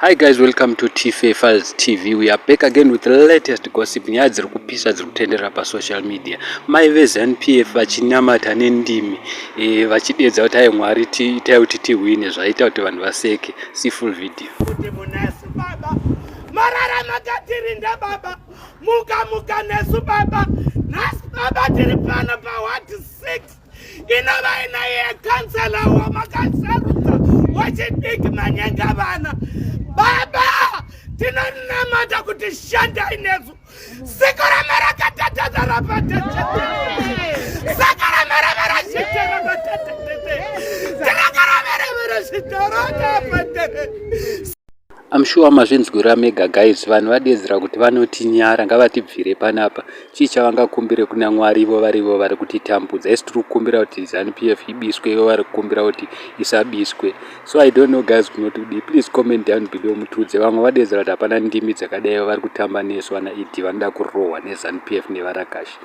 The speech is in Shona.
Hi guys, welcome to Tife Files TV. We are back again with the latest gossip. Nyaya dziri kupisa dziri kutendera pa social media. Mai veZanupf vachinamata nendimi vachidedza kuti hai Mwari itai kuti tihwine zvaita kuti vanhu vaseke. See full video. Kuti munesi baba marara makatirinda baba muka nesu baba nasi baba tiri pano pa what 6 inova inaye kansela wa makasaruka wachidiki manyanga vana baba tinonamata kuti shandai nesu siku ramerakatata rapatetete saka rameravera rapatetete tinakaravera zvitorotapatete. I'm sure mazvinzwira mega guys, vanhu vadedzera kuti vanoti nyara ngavatibvire panapa. Chii chavangakumbire kuna Mwari ivo varivo vari kutitambudza? Esi tiri kukumbira kuti Zanupf ibiswe, ivo vari kukumbira kuti isabiswe. So I don't know guys kunotudi. Please comment down below mutudze. Vamwe vadedzera kuti hapana ndimi dzakadai vari kutamba nesu vana idhi vanoda kurohwa neZanupf nevarakashi.